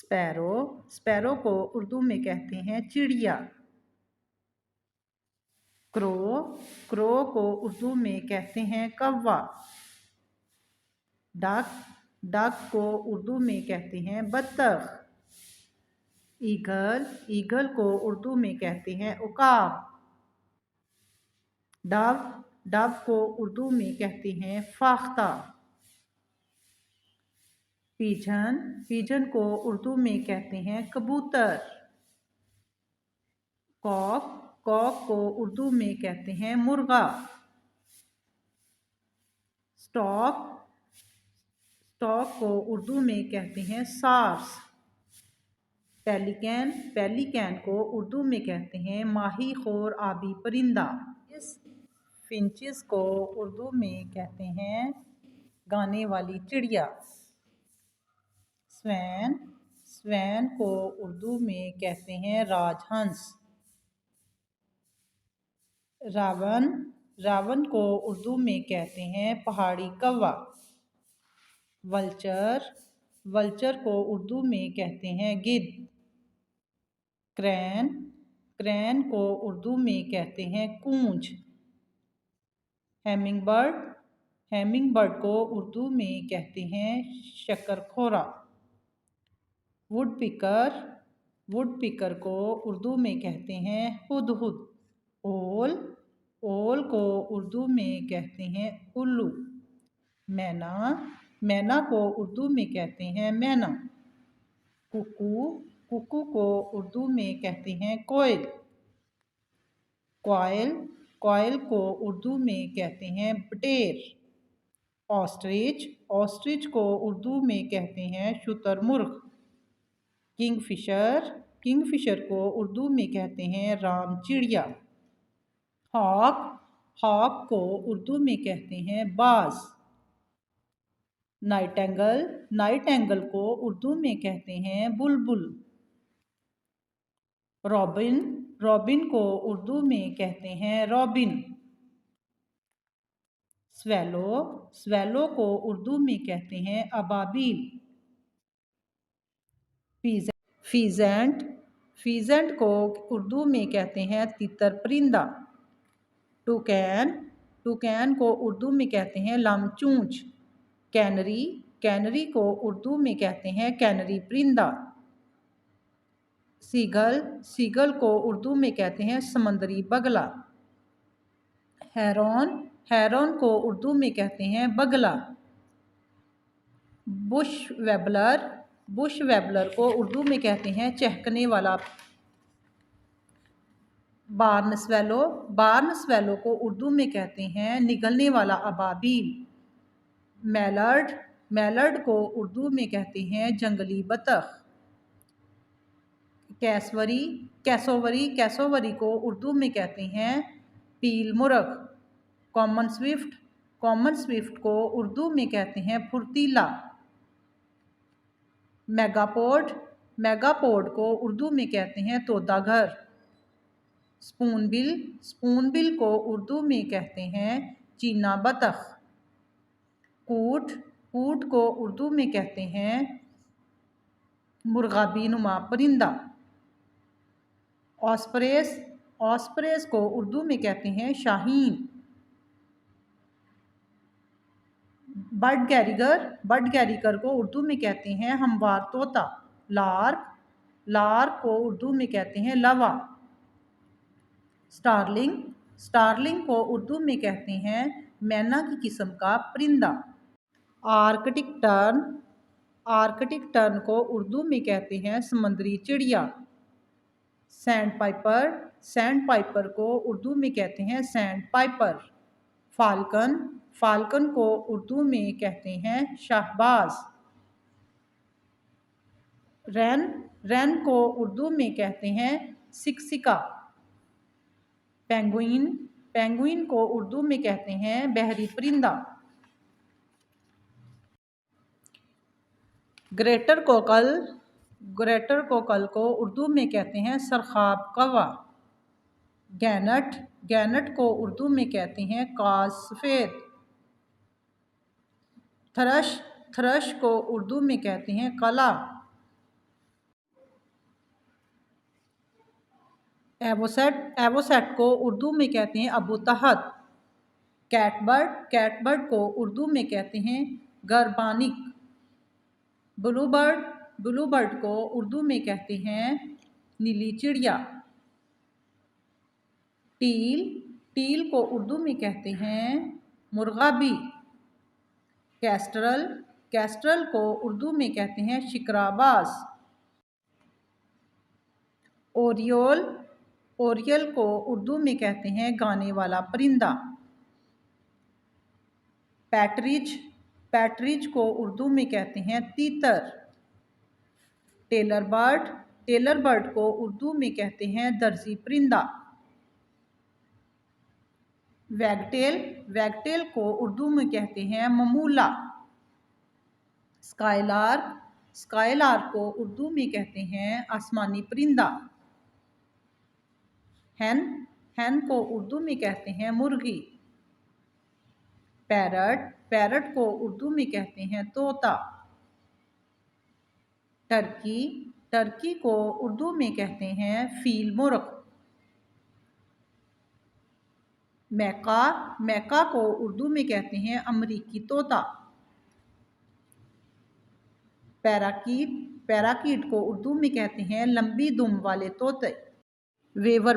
Sparrow, sparrow को उर्दू में कहते हैं चिड़िया। क्रो, क्रो को उर्दू में कहते हैं कौवा। डक, डक को उर्दू में कहते हैं बत्तख। ईगल, ईगल को उर्दू में कहते हैं उकाब। डव, डव को उर्दू में कहते हैं फाख्ता। पिजन, पिजन को उर्दू में कहते हैं कबूतर। कॉक, कॉक को उर्दू में कहते हैं मुर्गा। स्टॉक, स्टॉक को उर्दू में कहते हैं सार्स। पेलिकन, पेलिकन को उर्दू में कहते हैं माही खोर आबी परिंदा। इस फिंचिस को उर्दू में कहते हैं गाने वाली चिड़िया। स्वैन, स्वैन को उर्दू में कहते हैं राजहंस। रावण, रावण को उर्दू में कहते हैं पहाड़ी कौवा। वल्चर, वल्चर को उर्दू में कहते हैं गिद्ध। क्रैन, क्रैन को उर्दू में कहते हैं कूंज। हैमिंग बर्ड, हैमिंग बर्ड को उर्दू में कहते हैं शक्करखोरा। वुड पिकर, वुड पिकर को उर्दू में कहते हैं हुदहुद। ओल, ओल को उर्दू में कहते हैं उल्लू। मैना, मैना को उर्दू में कहते हैं मैना। कुकू, कुकू को उर्दू में कहते हैं कोयल। क्वाइल, क्वाइल को उर्दू में कहते हैं बटेर। ऑस्ट्रिच, ऑस्ट्रिच को उर्दू में कहते हैं शुतुरमुर्ग। किंगफिशर, किंगफिशर को उर्दू में कहते हैं राम चिड़िया। हॉक, हॉक को उर्दू में कहते हैं बाज। नाइटेंगल, नाइटेंगल को उर्दू में कहते हैं बुलबुल। रॉबिन, रॉबिन को उर्दू में कहते हैं रॉबिन। स्वेलो, स्वेलो को उर्दू में कहते हैं अबाबील। फीजेंट, फीजेंट को उर्दू में कहते हैं तितर परिंदा। टुकैन, टुकैन को उर्दू में कहते हैं लमचूंच। कैनरी, कैनरी को उर्दू में कहते हैं कैनरी परिंदा। सीगल, सीगल को उर्दू में कहते हैं समंदरी बगला। हेरॉन, हेरॉन को उर्दू में कहते हैं बगला। बुश वेबलर, बुश वेबलर को उर्दू में कहते हैं चहकने वाला। बार्न स्वेलो, बार्न स्वेलो को उर्दू में कहते हैं निगलने वाला अबाबील। मैलर्ड, मैलर्ड को उर्दू में कहते हैं जंगली बतख। कैसवरी, कैसोवरी, कैसोवरी को उर्दू में कहते हैं पील मुर्ग। कॉमन स्विफ्ट, कॉमन स्विफ्ट को उर्दू में कहते हैं फुर्तीला। मेगापोड, मेगापोड को उर्दू में कहते हैं तोताघर। स्पूनबिल, स्पूनबिल को उर्दू में कहते हैं चीना बतख। कूट, कूट को उर्दू में कहते हैं मुर्गाबी नुमा परिंदा। ऑस्प्रेस, ऑस्प्रेस को उर्दू में कहते हैं शाहीन। बर्ड कैरिगर, बर्ड कैरिगर को उर्दू में कहते हैं हमवार तोता। लार्क, लार्क को उर्दू में कहते हैं लवा। स्टारलिंग, स्टारलिंग को उर्दू में कहते हैं मैना की किस्म का परिंदा। आर्कटिक टर्न, आर्कटिक टर्न को उर्दू में कहते हैं समुद्री चिड़िया। सैंड पाइपर, सैंड पाइपर को उर्दू में कहते हैं सैंड पाइपर। फाल्कन, फाल्कन को उर्दू में कहते हैं शाहबाज। रैन, रैन को उर्दू में कहते हैं सिकसिका। पेंगुइन, पेंगुइन को उर्दू में कहते हैं बहरी परिंदा। ग्रेटर कोकल, ग्रेटर कोकल को उर्दू में कहते हैं सरखाब कौवा। गैनट, गैनट को उर्दू में कहते हैं काज सफ़ेद। थ्रश, थ्रश को उर्दू में कहते हैं कला। एवोसेट को उर्दू में कहते हैं अबू तहत। कैटबर्ड को उर्दू में कहते हैं गरबानिक। ब्लू बर्ड को उर्दू में कहते हैं नीली चिड़िया। टील को उर्दू में कहते हैं मुर्गाबी। कैस्ट्रल को उर्दू में कहते हैं शिकराबाज। ओरियल को उर्दू में कहते हैं गाने वाला परिंदा। पैट्रिज को उर्दू में कहते हैं तीतर। टेलर बर्ड को उर्दू में कहते हैं दर्जी परिंदा। वैगटेल को उर्दू में कहते हैं ममूला। स्काईलार्क को उर्दू में कहते हैं आसमानी परिंदा। हैन को उर्दू में कहते हैं मुर्गी। पैरट को उर्दू में कहते हैं तोता। टर्की को उर्दू में कहते हैं फील मुर्ग। मैका को उर्दू में कहते हैं अमरीकी तोता। पैराकीट को उर्दू में कहते हैं लंबी दुम वाले तोते। वेवर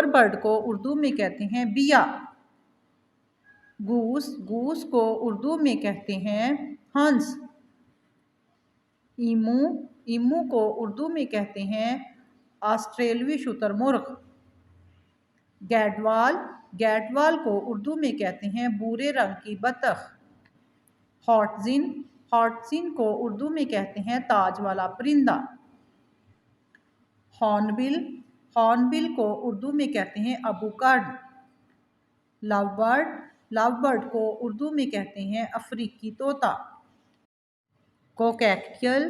बर्ड को उर्दू में कहते हैं बिया। गूस को उर्दू में कहते हैं हंस। ईमू को उर्दू में कहते हैं ऑस्ट्रेलवी शुतुरमुर्ग। गैटवाल को उर्दू में कहते हैं भूरे रंग की बतख। हॉटजिन को उर्दू में कहते हैं ताज वाला परिंदा। हॉर्नबिल को उर्दू में कहते हैं अबूकर्न। लवबर्ड को उर्दू में कहते हैं अफ्रीकी तोता। कोकैक्टियल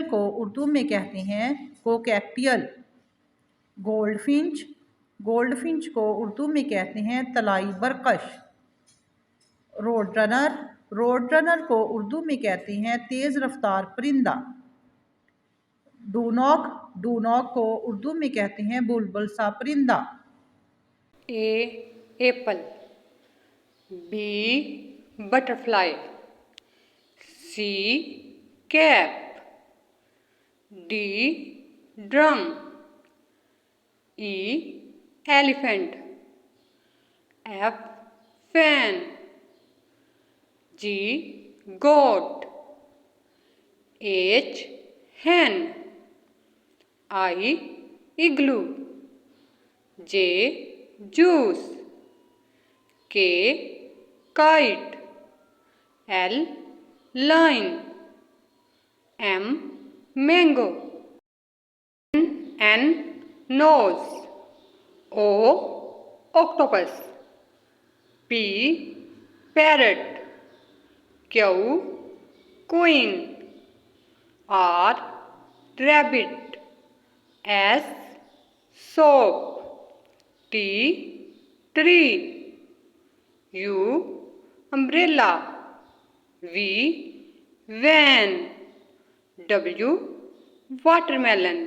को उर्दू में कहते हैं कोकैक्टियल। गोल्डफिंच को उर्दू में कहते हैं तलाई बरकश। रोडरनर को उर्दू में कहते हैं तेज रफ्तार परिंदा। डूनॉक को उर्दू में कहते हैं बुलबुल सा परिंदा। Apple. B butterfly. C cap. D drum. E elephant. F fan. G goat. H hen। I igloo। J juice। K kite। L line। M mango। N nose। O octopus। P parrot। Q queen। R rabbit। S soap। T tree। U umbrella। V van। W watermelon।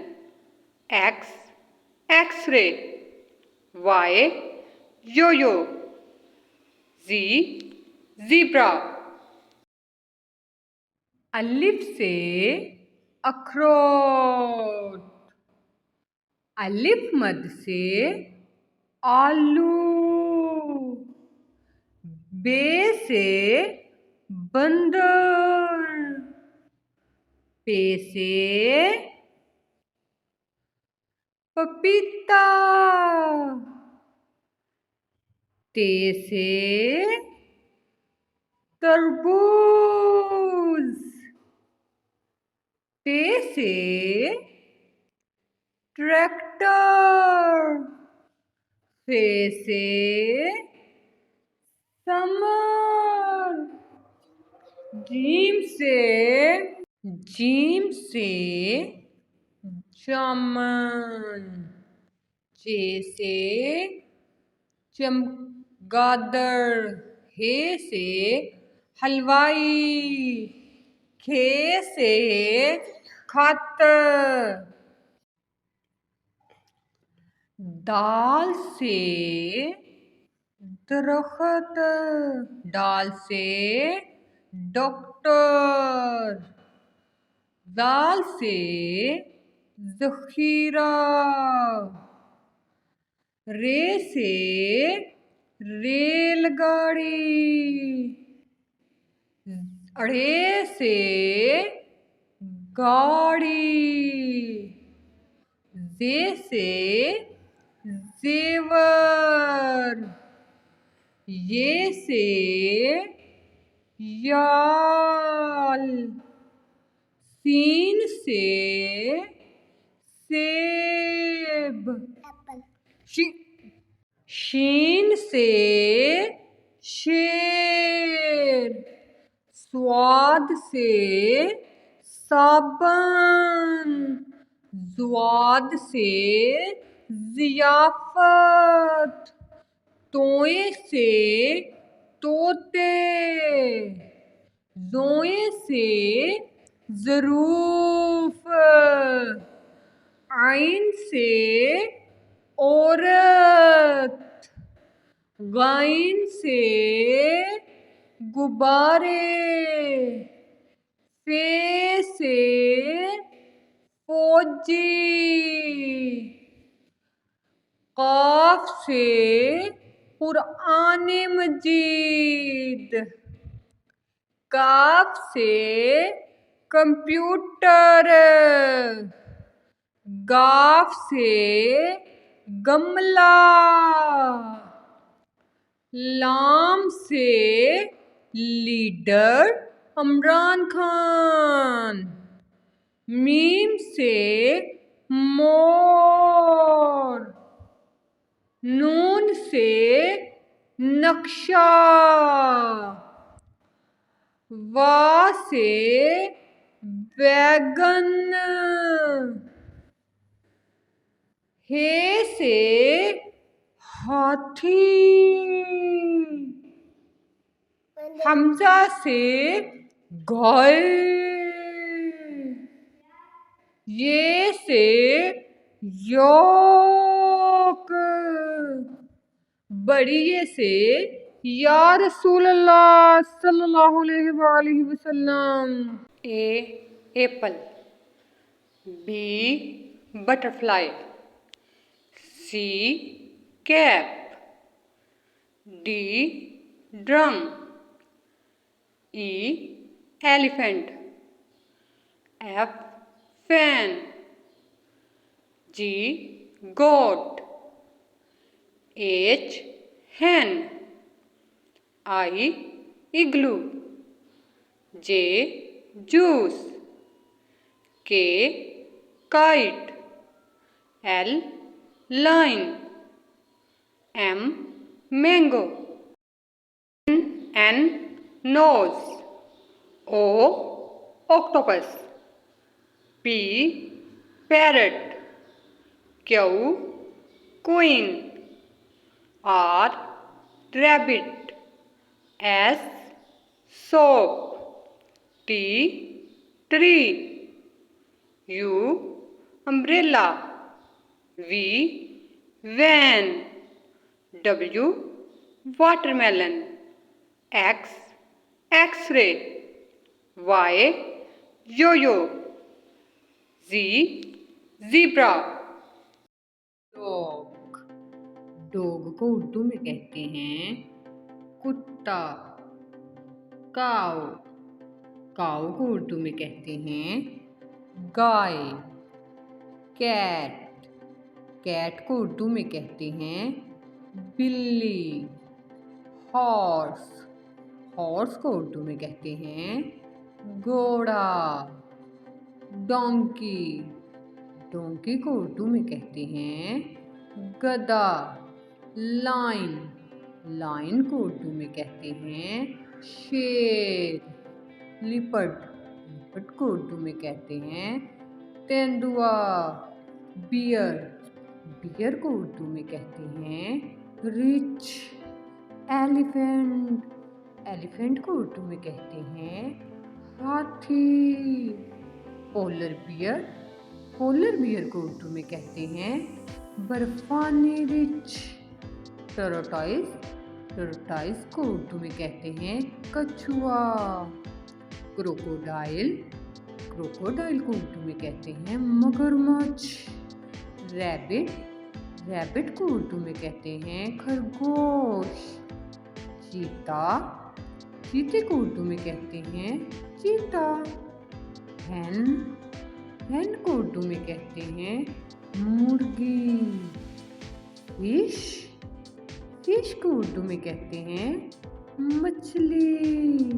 X x-ray। Y yo-yo। Z zebra। अलिफ से अखरोट। अलिफ मद से आलू। बे से बंदर। पे से पपीता। ते से तरबूज। टे से ट्रैक्टर। फे से समर। जीम से जामन। चे से चमगादड़। हे से हलवाई। खे से खत। दाल से दरख्त, दाल से डॉक्टर, दाल से ज़ख़ीरा, रे से रेलगाड़ी, अड़े से गाड़ी, जे से जेवर, ये से याल, सीन से सेब, शीन से शेर, स्वाद से साबन, ज़्वाद से ज़ियाफ़त, तोए से तोते, ज़ोए से ज़रूफ़, आइन से औरत, गाइन से गुब्बारे, फे से फौजी, काफ से कुरआन मजीद, काफ से कंप्यूटर, गाफ से गमला, लाम से लीडर इमरान खान, मीम से मोर, नून से नक्शा, वा से वैगन, हे से हाथी, हमजा से गाय, ये से योक, बड़ी ये से या रसूल अल्लाह सल्लल्लाहु अलैहि वसल्लम। A apple, B butterfly, C cap, D drum, E elephant, F fan, G goat, H hen, I igloo, J juice, K kite, L line, M mango, N nose, O octopus, P parrot, Q queen, R rabbit, S soap, T tree, U umbrella, V van, W watermelon, X x-ray, Y yo-yo, Z zebra। Dog, dog को उर्दू में कहते हैं कुत्ता। काऊ, काऊ को उर्दू में कहते हैं गाय। Cat, cat को उर्दू में कहते हैं बिल्ली। हॉर्स, हॉर्स को उर्दू में कहते हैं घोड़ा। डोंकी, डोंकी को उर्दू में कहते हैं गधा। लाइन, लाइन को उर्दू में कहते हैं शेर। लिपर्ड, लिपर्ड को उर्दू में कहते हैं तेंदुआ। बियर, बियर को उर्दू में कहते हैं रिच। एलिफेंट, एलिफेंट को उर्दू में कहते हैं हाथी। पोलर बियर, पोलर बियर को उर्दू में कहते हैं बर्फानी रिछ। टर्टोइज टर्टोइज को उर्दू में कहते हैं कछुआ। क्रोकोडाइल क्रोकोडाइल को उर्दू में कहते हैं मगरमच्छ। रैबिट रैबिट को उर्दू में कहते हैं खरगोश। चीता चीते को उर्दू में कहते हैं चीता। हैन हैन को उर्दू में कहते हैं मुर्गी। फिश फिश को उर्दू में कहते हैं मछली।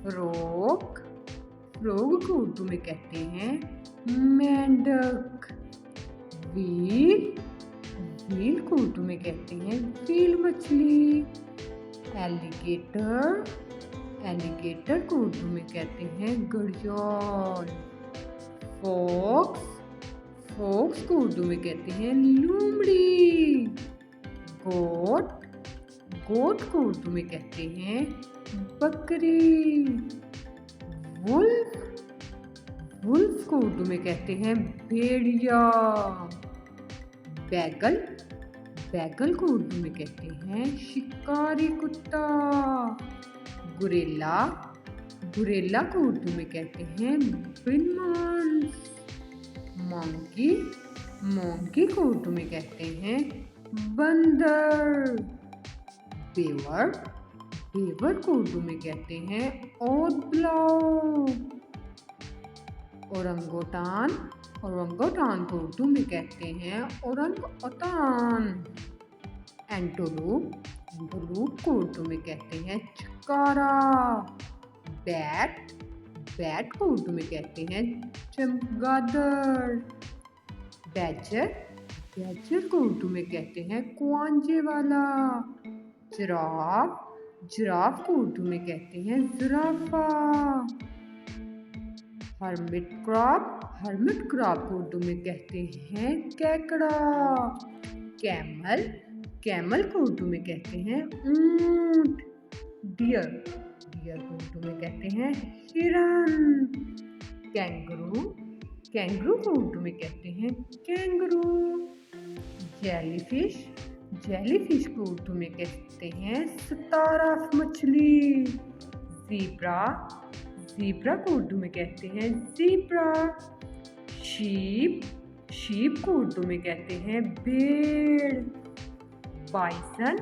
फ्रॉग फ्रॉग को उर्दू में कहते हैं मेंढक। व्हील व्हील को उर्दू में कहते हैं व्हील मछली। एलिगेटर एलिगेटर को उर्दू में कहते हैं घड़ियाल। फॉक्स फॉक्स को उर्दू में कहते हैं लोमड़ी। गोट गोट को उर्दू में कहते हैं बकरी। वुल्फ वुल्फ को उर्दू में कहते हैं भेड़िया। बैगल बैगल को उर्दू में कहते हैं शिकारी कुत्ता। गुरेला गुरेला को उर्दू में कहते हैं बिनमांस। मंकी मंकी को उर्दू में कहते हैं बंदर। बेवर बेवर को उर्दू में कहते हैं ओदब्लाव। ओरंगोटान ओरंगोटान को उर्दू में कहते हैं ओरंग-ओतान। एंटोलूप एंटोलूप को उर्दू में कहते हैं चिकारा। बैट बैट को उर्दू में कहते हैं चमगादड़। बैजर बैजर को उर्दू में कहते हैं कुआंजे वाला। जिराफ जिराफ को उर्दू में कहते हैं जिराफा। हर्मिट क्रॉप को उर्दू में कहते हैं केकड़ा। कैमल कैमल को उर्दू में कहते हैं ऊंट। डियर डियर को उर्दू में कहते हैं हिरन। कैंगरू कैंगरू को उर्दू में कहते हैं कैंगरू। जेलीफिश जेलीफिश को उर्दू में कहते हैं सितारा मछली। ज़ीब्रा ज़ीब्रा को उर्दू में कहते हैं ज़ीब्रा। शीप शीप को उर्दू में कहते हैं भेड़। बाइसन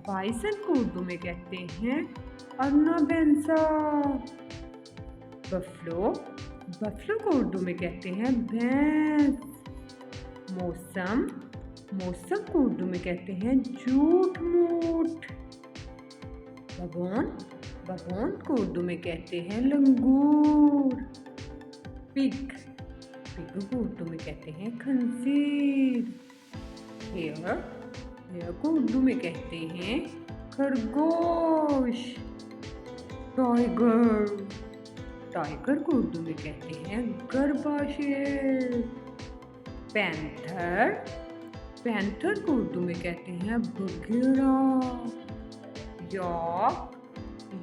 बाइसन को उर्दू में कहते हैं अर्नाबेंसा। बफलो बफलो को उर्दू में कहते हैं भैंस। मौसम मौसम को उर्दू में कहते हैं झूठ मूठ। बगोन बगोन को उर्दू में कहते हैं लंगूर। पिग पिग को उर्दू में कहते हैं खंजीर। हेयर हेयर को उर्दू में कहते हैं खरगोश। टाइगर टाइगर को उर्दू में कहते हैं गरबाशेर। पैंथर पैंथर को उर्दू में कहते हैं बघेड़ा। यॉक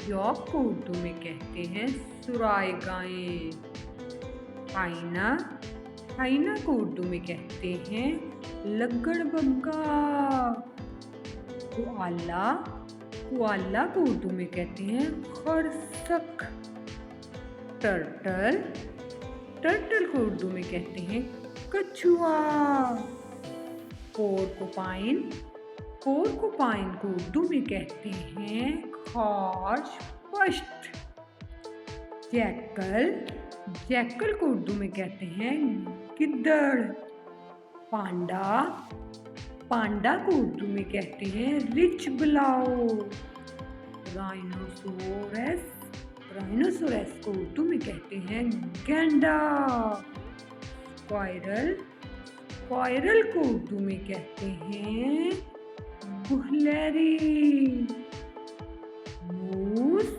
यॉक को उर्दू में कहते हैं सुराय गायें। हाइना हाइना को उर्दू में कहते हैं लग्गड़बग्गा। कोआला कोआला को उर्दू में कहते हैं खरसक। टर्टल टर्टल को उर्दू में कहते हैं कछुआ। पोर्कुपाइन पोर्कुपाइन को उर्दू में कहते हैं खास पश्त। जैकल जैकल को उर्दू में कहते हैं गिद्दड़। पांडा पांडा को उर्दू में कहते हैं रिछ बिलाव। राइनोसोरस राइनोसोरस को उर्दू में कहते हैं गैंडा। स्क्वायरल स्क्वायरल को उर्दू में कहते हैं गुहलरी। मूस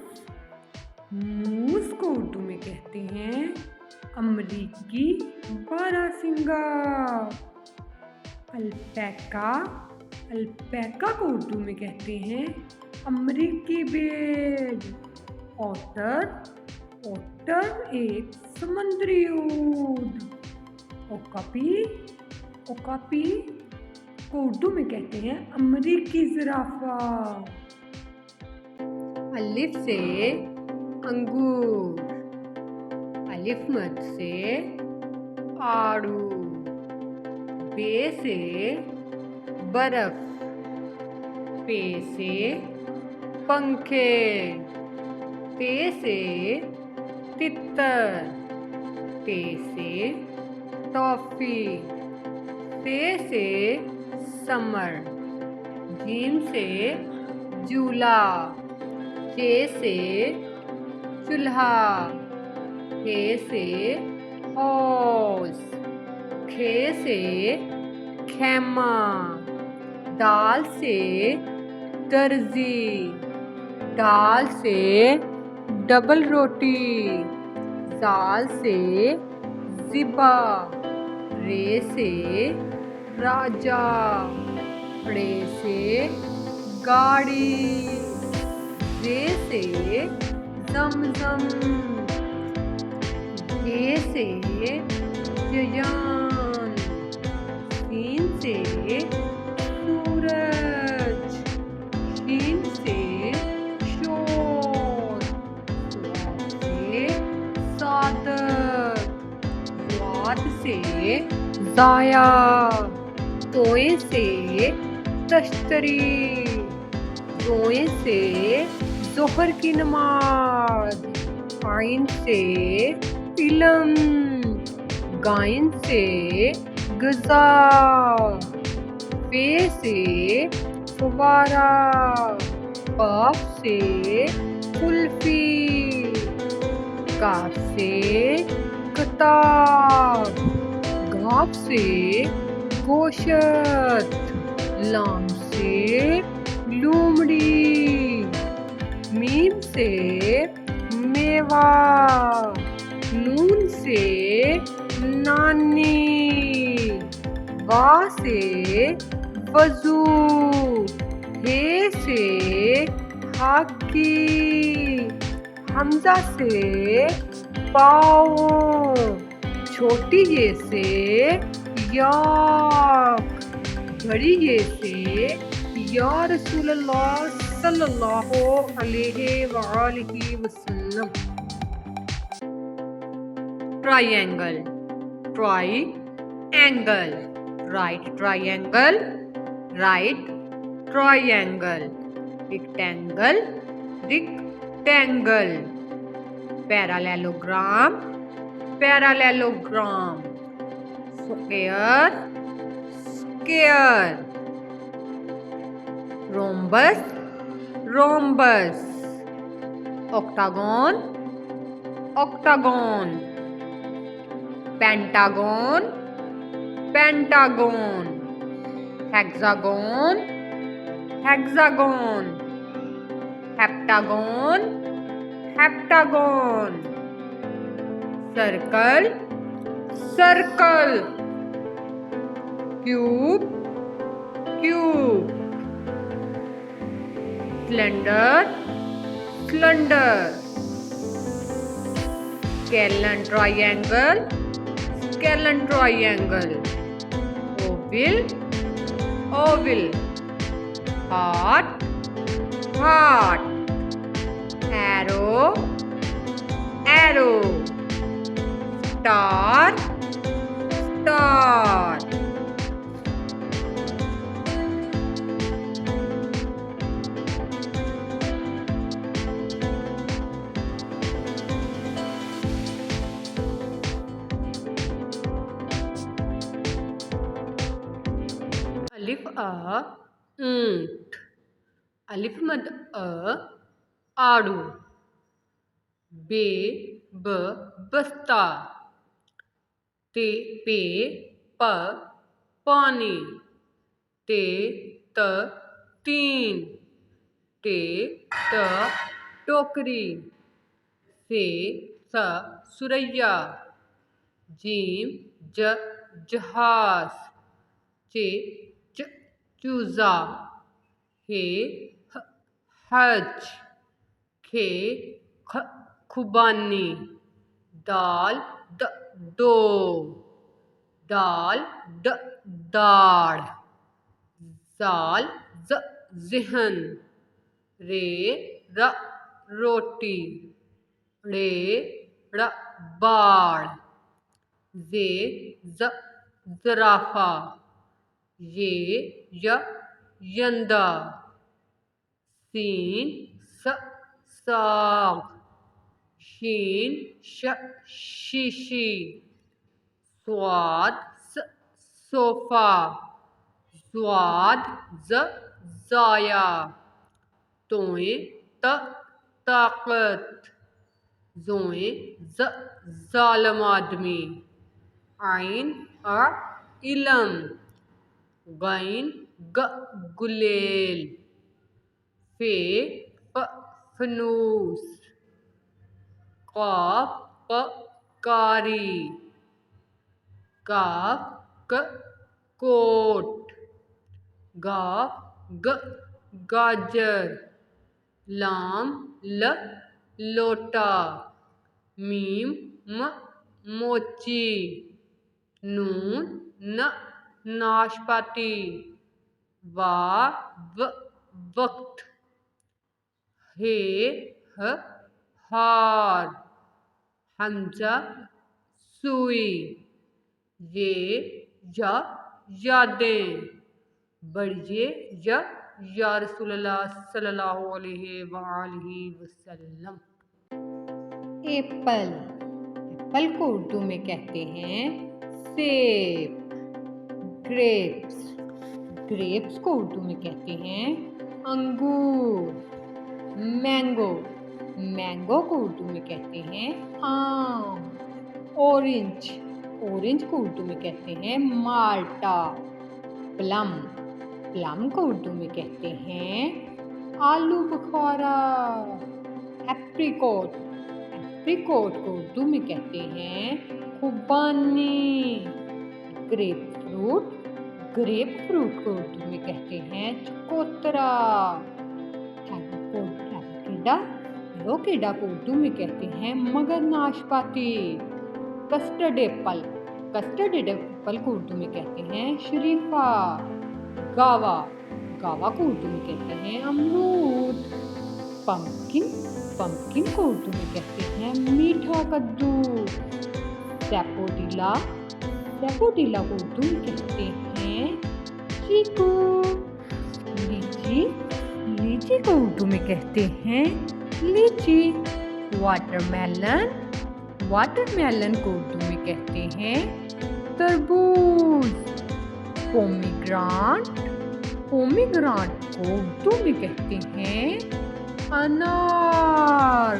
मूस को उर्दू में कहते हैं अमरीकी बारहसिंगा। अल्पैका अल्पैका को उर्दू में कहते हैं अमरीकी भेड़। ऑटर ऑटर एक समुद्री ऊँट। ओकापी, ओकापी को उर्दू में कहते हैं अमरीकी जिराफा। अलिफ से अंगूर, अलिफ मद से आड़ू, बे से बर्फ, पे से पंखे, ते से तितर, ते से टॉफी, से समर, जीम से झूला, चे से चूल्हा, हे से हौस, खे से खेमा, दाल से दर्जी, दाल से डबल रोटी, जाल से जिबा, रे से राजा, रे से गाड़ी, जे से जमजम, जे से जयान, सीन से सूरज, शीन से शोर, स्वाद से सादत, स्वाद से जाया, तोए से तश्तरी, रोए से जोहर की नमाज, आइन से इल्म, गाइन से गजा, पे से फवारा, काफ से कुल्फी, काफ से किताब, गाफ से गोशत, लाम से लूमड़ी, मीम से मेवा, नून से नानी, वा से वजू, हे से हाकी, हमजा से पाओ, छोटी ये से याक, बड़ी ये से या रसूलल्लाह सल्लल्लाहु अलैहि वसल्लम। Triangle, triangle, right triangle, right triangle, rectangle, rectangle, parallelogram, parallelogram, square, square, rhombus, rhombus, octagon, octagon, pentagon, pentagon, hexagon, hexagon, heptagon, heptagon, circle, circle, cube, cube, cylinder, cylinder, scalene triangle, scalene triangle, Oval, Oval, heart, heart, arrow, arrow, star, star. अलिफ ऊंट, अलिफ मद आड़ू, बे बस्ता, ते पे पानी, ते तीन, ते टोकरी, से सुरैया, जीम जहाज, चे चूजा, हे हज, खे खुबानी, दाल दो, दाल द दाढ़, ज़ाल ज़हन, रे र रोटी, रे र बाड़, जे ज़राफ़ा, ये यंदा, सीन साग, शीन शीशी, स्वाद सोफ़ा, स्वाद ज़ाया, तोए ताकत, जोए ज़ालम आदमी, आइन इलम, गैन गुलेल, फे फनूस, काफ कारी, काफ कोट, गाफ गाजर, लाम लोटा, मीम मोची, नून नाशपाती, वक्त, हे हार, हमजा सुई, ये यादें, बढ़िए या रसूलुल्लाह सल्लल्लाहु अलैहि वसल्लम। एप्पल, एप्पल को उर्दू में कहते हैं सेब। ग्रेप्स, ग्रेप्स को उर्दू में कहते हैं अंगूर। मैंगो, मैंगो को उर्दू में कहते हैं आम। ऑरेंज, ऑरेंज को उर्दू में कहते हैं माल्टा। प्लम, प्लम को उर्दू में कहते हैं आलू बुखारा। एप्रिकॉट, एप्रिकॉट को उर्दू में कहते हैं खुबानी। ग्रेप फ्रूट, ग्रेप फ्रूट को उर्दू में कहते हैं चकोतरा। एवोकेडो को उर्दू में कहते हैं मगर नाशपाती। कस्टर्ड एप्पल, कस्टर्ड एप्पल को उर्दू में कहते हैं शरीफा। गावा, गावा को उर्दू में कहते हैं अमरूद। पंपकिन, पंपकिन को उर्दू में कहते हैं मीठा कद्दू। सैपोडिला, सैपोडिला को उर्दू में कहते हैं चीकू। लीची, लीची को उर्दू में कहते हैं लीची। वाटरमेलन, वाटरमेलन को उर्दू में कहते हैं तरबूज। पोमीग्रांट, पोमीग्रांट को उर्दू में कहते हैं अनार।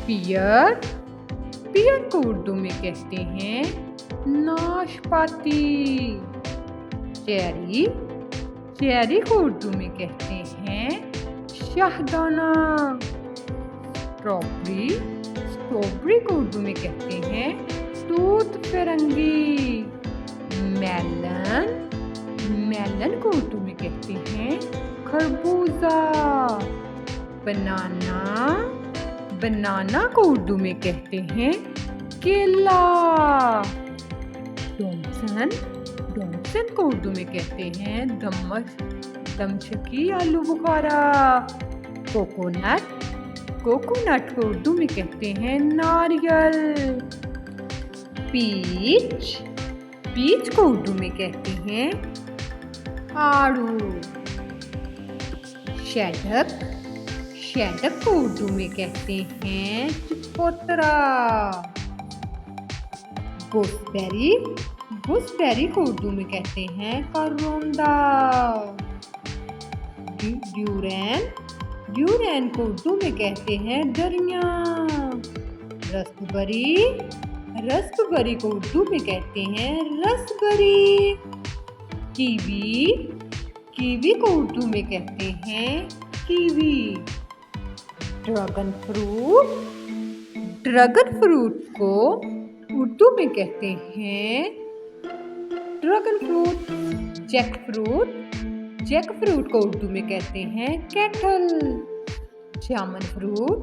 पियर, पियर को उर्दू में कहते हैं नाशपाती। चेरी, चेरी को उर्दू में कहते हैं शाहदाना। स्ट्रॉबेरी, स्ट्रॉबेरी को उर्दू में कहते हैं दूध फिरंगी। मेलन, मेलन को उर्दू में कहते हैं खरबूजा। बनाना, बनाना को उर्दू में कहते हैं केला। डोमसन, डोमसन को उर्दू में कहते हैं दमशकी आलू बुखारा। कोकोनट, कोकोनट को उर्दू में कहते हैं नारियल। पीच, पीच को उर्दू में कहते हैं आड़ू। शैडक, शैडक को उर्दू में कहते हैं चकोतरा। गूसबेरी, गूसबेरी को उर्दू में कहते हैं करोंदा। ड्यूरैन, ड्यूरैन को उर्दू में कहते हैं दरिया। रसबेरी, रसबेरी को उर्दू में कहते हैं रसबेरी। कीवी, कीवी को उर्दू में कहते हैं kiwi. Dragon fruit, dragon fruit को उर्दू में कहते हैं dragon fruit. Jackfruit, jackfruit को उर्दू में कहते हैं कैटल। जामुन फ्रूट,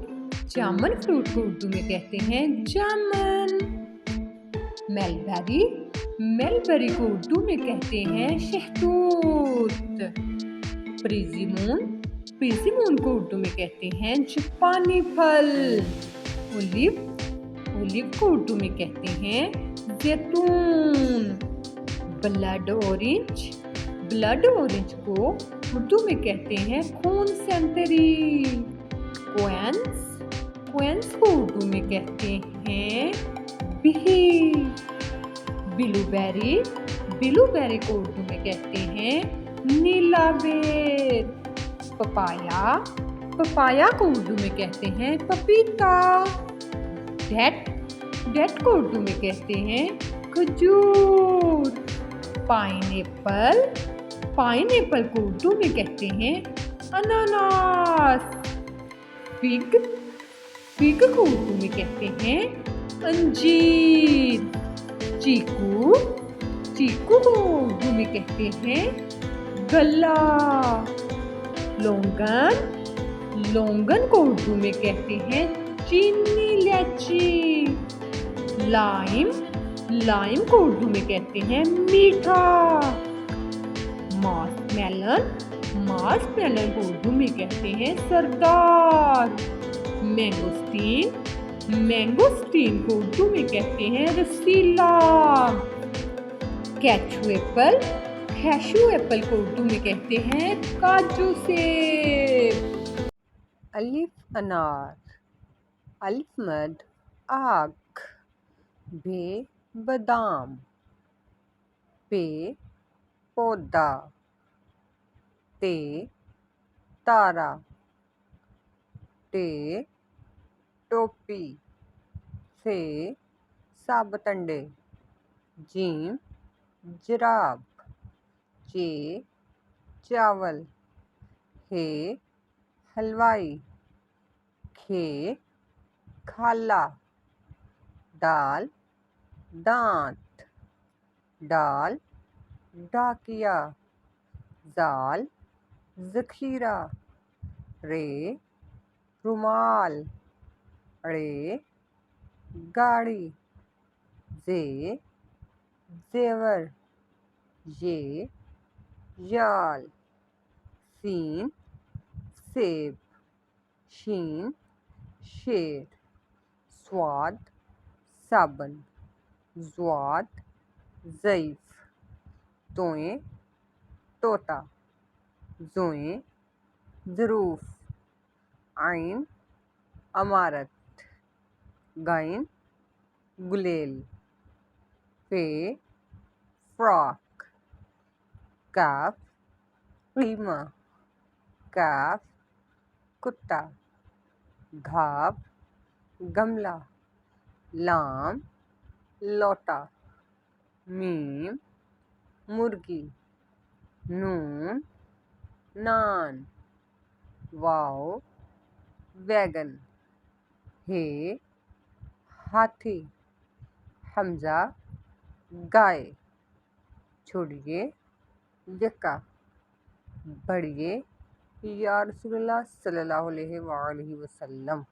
जामुन फ्रूट को उर्दू में कहते हैं जामुन। मेलबेरी, मेलबेरी को उर्दू में कहते हैं शहतूत। प्रिजीमून प्रिजीमून को उर्दू में कहते हैं जापानी फल। ओलिव ओलिव को उर्दू में कहते हैं जैतून। ब्लड ऑरेंज को उर्दू में कहते हैं खून संतरी। क्वेंस को उर्दू में कहते हैं बिही। ब्लूबेरी को उर्दू में कहते हैं नीला बेर। पपाया को उर्दू में कहते हैं पपीता। डेट को उर्दू में कहते हैं खजूर। पाइनएप्पल को उर्दू में कहते हैं अनानास। फिग को उर्दू में कहते हैं अंजीर। चीकू को उर्दू में कहते हैं गल्ला। लौंगन को उर्दू में कहते हैं चीनी इलायची। लाइम को उर्दू में कहते हैं मीठा। मास्कमेलन को उर्दू में कहते हैं सरदार। मैंगोस्टीन को उर्दू में कहते हैं रसीला। कैशू एप्पल को उर्दू में कहते हैं काजू सेब। अलिफ अनार, अलिफ मद आक, बे बादाम, पे पौधा, ते तारा, टे टोपी, से साबुत अंडे, जीम जिराब, चे चावल, हे हलवाई, खे खाला, दाल दांत, डाल डाकिया, जाल जखीरा, रे रुमाल, रे गाड़ी, जे जेवर, ये याल, सीन सेब, शीन शेर, स्वाद साबन, ज़्वाद ज़ईफ़, तोएं तोता, ज़ोएं ज़रूफ़, आइन अमारत, गाइन गुलेल, फे फ्रॉक, काफ कीमा, काफ कुत्ता, घाव गमला, लाम लौटा, मीम मुर्गी, नून नान, वाव वैगन, हे हाथी, हमजा गाय, छोड़िए यक्का, बढ़िए या रसूलुल्लाह सल्लल्लाहु अलैहि वसल्लम।